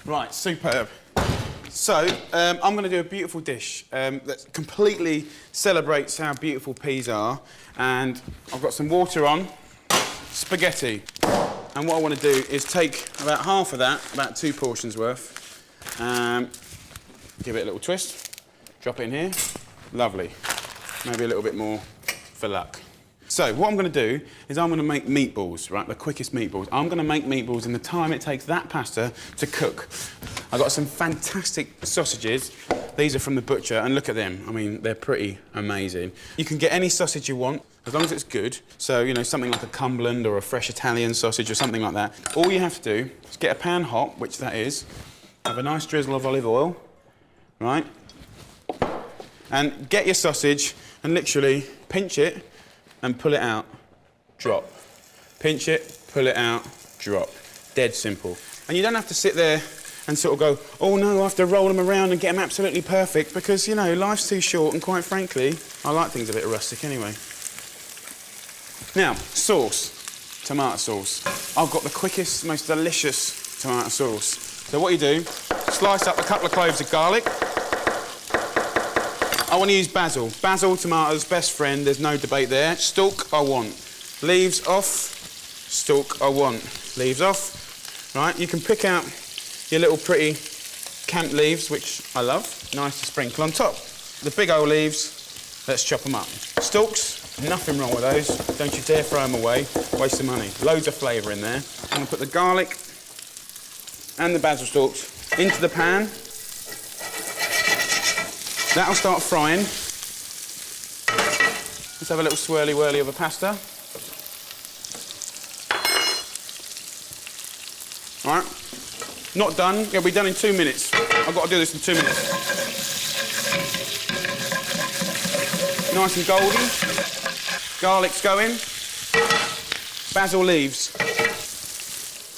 Right, superb. So, I'm going to do a beautiful dish that completely celebrates how beautiful peas are. And I've got some water on, spaghetti. And what I want to do is take about half of that, about 2 portions worth, give it a little twist, drop it in here. Lovely. Maybe a little bit more for luck. So, what I'm going to do is I'm going to make meatballs, right? The quickest meatballs. I'm going to make meatballs in the time it takes that pasta to cook. I've got some fantastic sausages. These are from the butcher, and look at them. I mean, they're pretty amazing. You can get any sausage you want, as long as it's good. So, you know, something like a Cumberland or a fresh Italian sausage or something like that. All you have to do is get a pan hot, which that is, have a nice drizzle of olive oil, right? And get your sausage and literally pinch it and pull it out, drop. Pinch it, pull it out, drop. Dead simple. And you don't have to sit there and sort of go, oh no, I have to roll them around and get them absolutely perfect because, you know, life's too short and quite frankly, I like things a bit rustic anyway. Now, sauce, tomato sauce. I've got the quickest, most delicious tomato sauce. So what you do, slice up a couple of cloves of garlic. I want to use basil. Basil, tomatoes, best friend, there's no debate there. Stalk, I want. Leaves off, stalk, I want. Leaves off. Right, you can pick out your little pretty camp leaves, which I love. Nice to sprinkle on top. The big old leaves, let's chop them up. Stalks, nothing wrong with those. Don't you dare throw them away. Waste of money. Loads of flavour in there. I'm going to put the garlic and the basil stalks into the pan. That'll start frying. Let's have a little swirly-whirly of a pasta. All right, not done. It'll be done in 2 minutes. I've got to do this in 2 minutes. Nice and golden. Garlic's going. Basil leaves.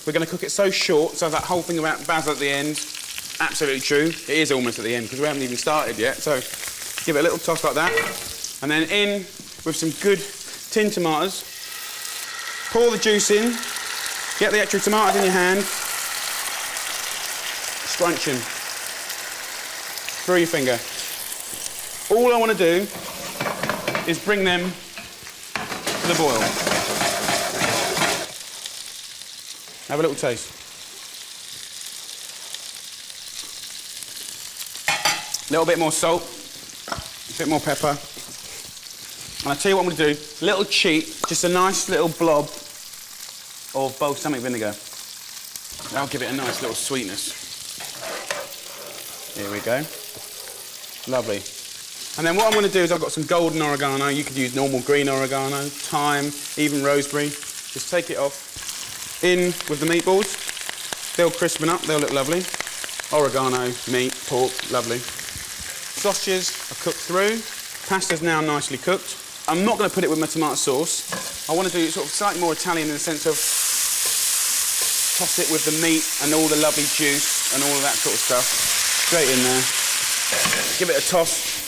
We're going to cook it so short, so that whole thing about basil at the end, absolutely true. It is almost at the end because we haven't even started yet. So give it a little toss like that. And then in with some good tinned tomatoes. Pour the juice in. Get the extra tomatoes in your hand. Scrunching. Through your finger. All I want to do is bring them to the boil. Have a little taste. A little bit more salt, a bit more pepper. And I'll tell you what I'm going to do, little cheat, just a nice little blob of balsamic vinegar. That'll give it a nice little sweetness. Here we go. Lovely. And then what I'm going to do is I've got some golden oregano. You could use normal green oregano, thyme, even rosemary. Just take it off. In with the meatballs. They'll crispen up, they'll look lovely. Oregano, meat, pork, lovely. Sausages are cooked through. Pasta's now nicely cooked. I'm not going to put it with my tomato sauce. I want to do it sort of slightly more Italian in the sense of toss it with the meat and all the lovely juice and all of that sort of stuff. Straight in there. Give it a toss.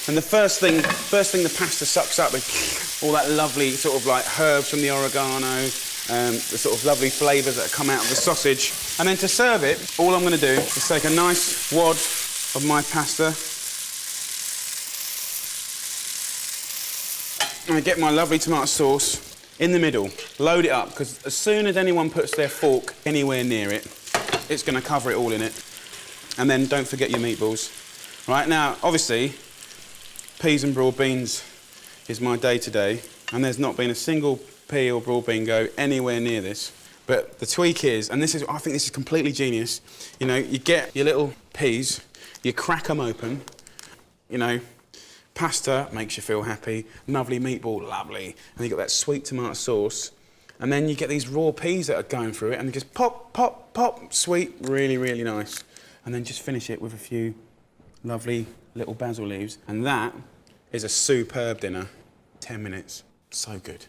And the first thing the pasta sucks up is all that lovely sort of like herbs from the oregano, the sort of lovely flavours that come out of the sausage. And then to serve it, all I'm going to do is take a nice wad of my pasta and I get my lovely tomato sauce in the middle, load it up, because as soon as anyone puts their fork anywhere near it, it's going to cover it all in it. And then don't forget your meatballs. Right, now, obviously, peas and broad beans is my day-to-day, and there's not been a single pea or broad bean go anywhere near this. But the tweak is, and this is, I think this is completely genius, you know, you get your little peas, you crack them open, you know, pasta makes you feel happy, lovely meatball, lovely, and you got that sweet tomato sauce, and then you get these raw peas that are going through it, and they just pop, pop, pop, sweet, really, really nice. And then just finish it with a few lovely little basil leaves, and that is a superb dinner. 10 minutes, so good.